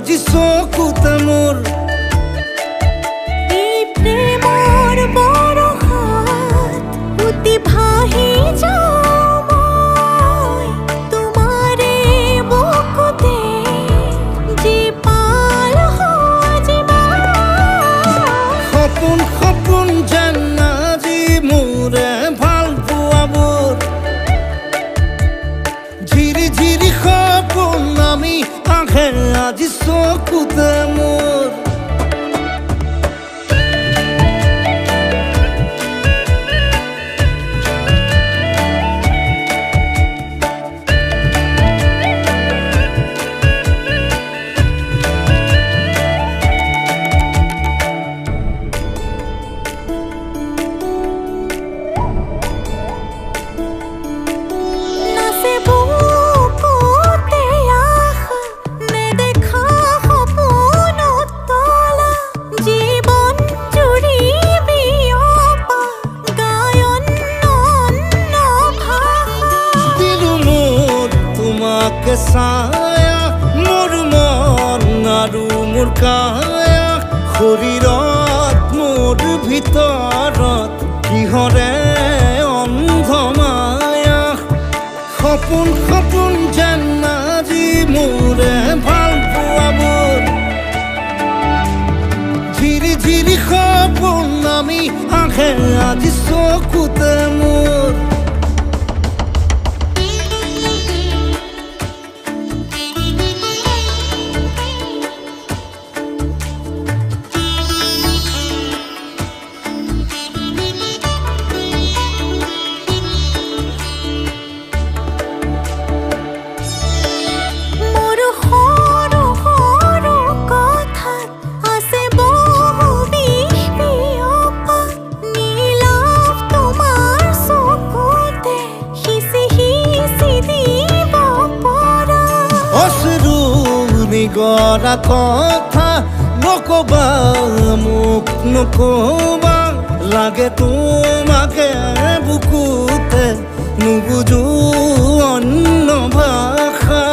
আজি চকুতে মোৰ এই প্ৰেমৰ বৰষাত উটি ভাহি যাওঁ মই তোমাৰে বুকুতে যি পাল সজীৱা সপোন সপোন যেন আজি মোৰে ভাল পোৱাবোৰ ঝিৰি ঝিৰি সপোন আমি আহে আজি চকুতে মোৰ ছায়া মোৰ মন আৰু মোৰ কায়া শৰীৰত মোৰ ভিতৰত কিহৰে অন্ধ মায়া সপোন সপোন যেন আজি মোৰে ভাল পোৱাবোৰ ঝিৰি ঝিৰি সপোন আমি আহে আজি চকুতে মোৰ গৰা কথা নকবা মোক নকবা লাগে তোমাকে বুকুতে নুবুজো অন্য ভাষা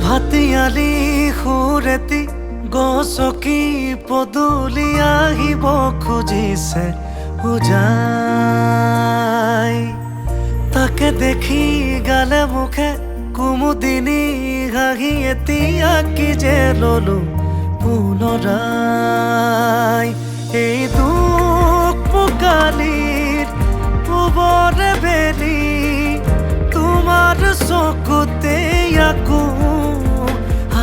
ভাতিয়ালি সুৰেতি গছকি পদূলি আহিব খুজিছে উজাই তাকে দেখি গালে মুখে কুমুদিনী হাঁহি এতিয়া কি যে ললো পুনৰাই এই দুখ পোকালিৰ পূবৰে বেলি তোমাৰ চকুতে আকৌ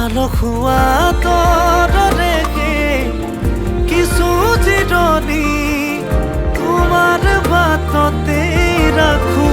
আলসুৱা তৰৰে কিছু জিৰণি তোমাৰ বাটতে ৰাখো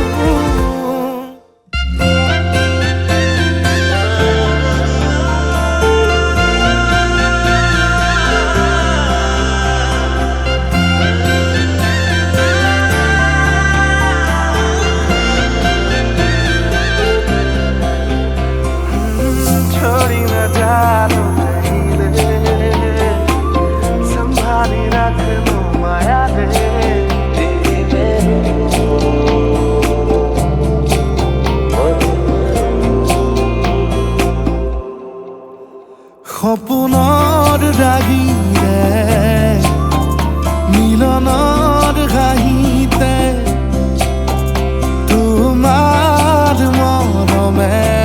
সপোনৰ ৰাগিৰে মিলনৰ হাঁহিতে তোমাৰ মৰমে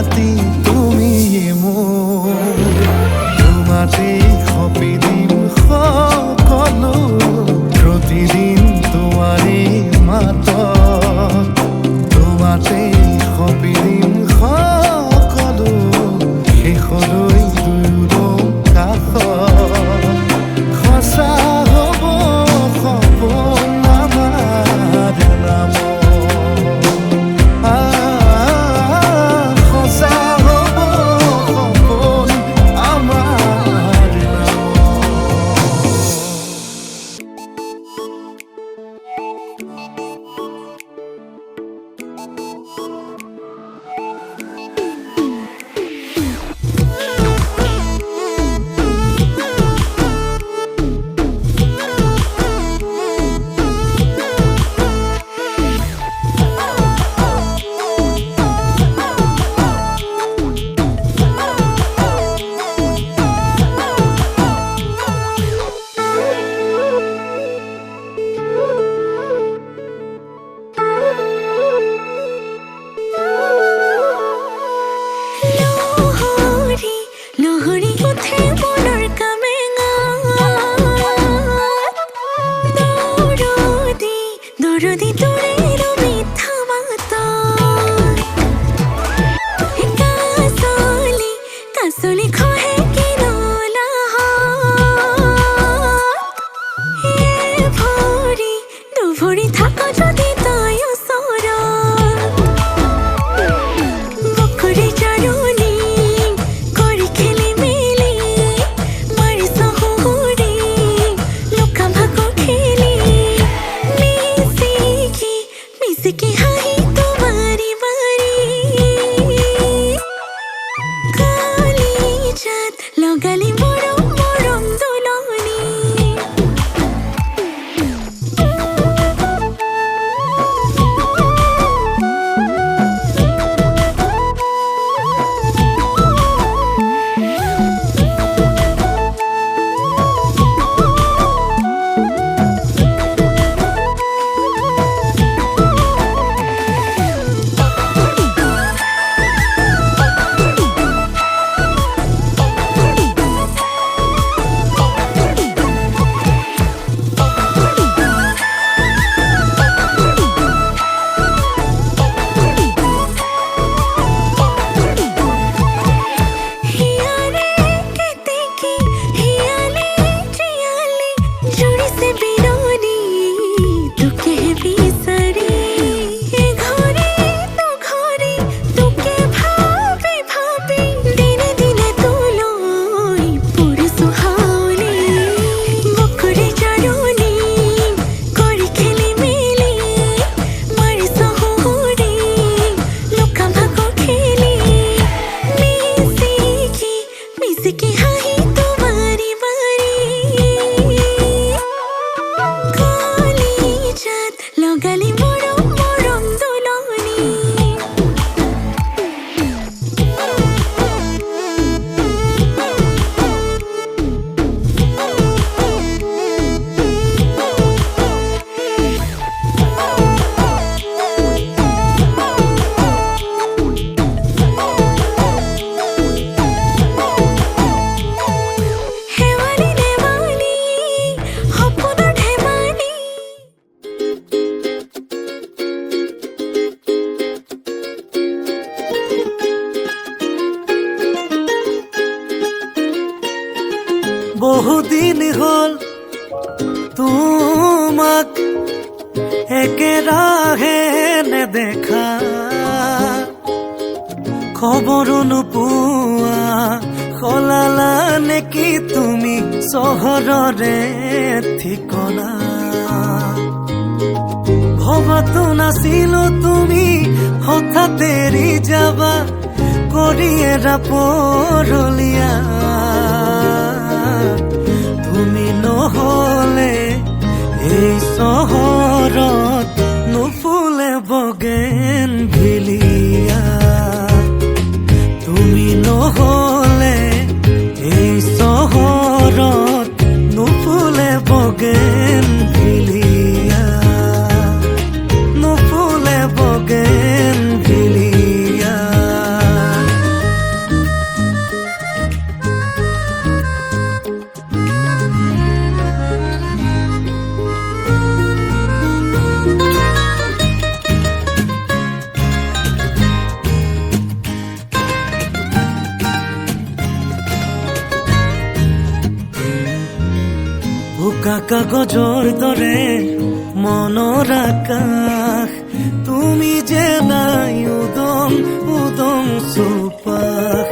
ৰাতি তুমি মোৰ তোমাতে সপি দিম সকলো প্ৰতিদিন তোমাৰে মাতত তোমাতে সপি দিম সকলো শেষলৈ দুয়ো কাষত সঁচা হ'ব সপোন আমাৰ নামত সঁচা হ'ব সপোন আমাৰ লহৰী উঠে মনৰ কামেঙা দৰদি তোৰে মিঠা মাত কাচলি খহে কিনলা ভৰি দুভৰি থাক যদি তই ওচৰত বকুৰি জাৰুনি কৰি খেলি মেলি মাৰি চহুৰি লুকা ভাকু খেলি মিচিকি হাঁহি তোমাৰি বাৰী কলিজাত লগালি মৰম মৰম দুলনি মিচিকি হাঁহি তোমাৰি বাৰী কলিজাত লগালি মৰম মৰম দুলনি বহুদিন হ'ল তোমাক একেৰাহে নেদেখা খবৰো নোপোৱা সলালা নেকি তুমি চহৰৰে ঠিকনা ভবাতো নাছিলো তুমি হঠাৎ এৰি যাবা কৰি এৰা পৰলীয়া তুমি নহলে এই চহৰত নুফুলে বগেন ভিলিয়া তুমি নহলে এই চহৰত নুফুলে বগেন ভিলিয়া নুফুলে বগেন ভিলিয়া বগা কাগজৰ দৰে মনৰ আকাশ তুমি যে নাই উদং উদং চৌপাশ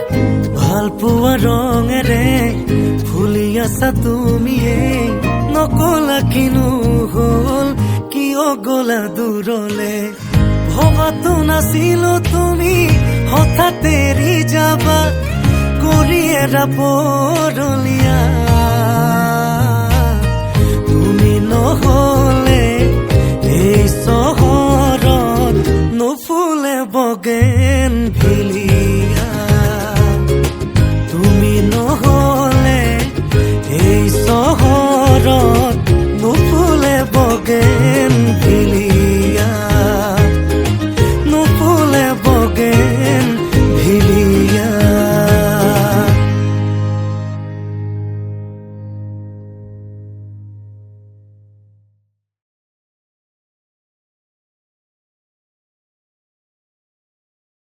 ভাল পোৱা ৰঙেৰে ফুলি আছা তুমিয়ে নকলা কিনো হ'ল কিয় গলা দূৰলে ভবাতো নাছিলো তুমি হঠাৎ এৰি যাবা কৰি এৰা পৰলীয়া তুমি নহলে এই চহৰত নুফুলে বগেন ভিলিয়া তুমি নহলে এই চহৰত নুফুলে বগেন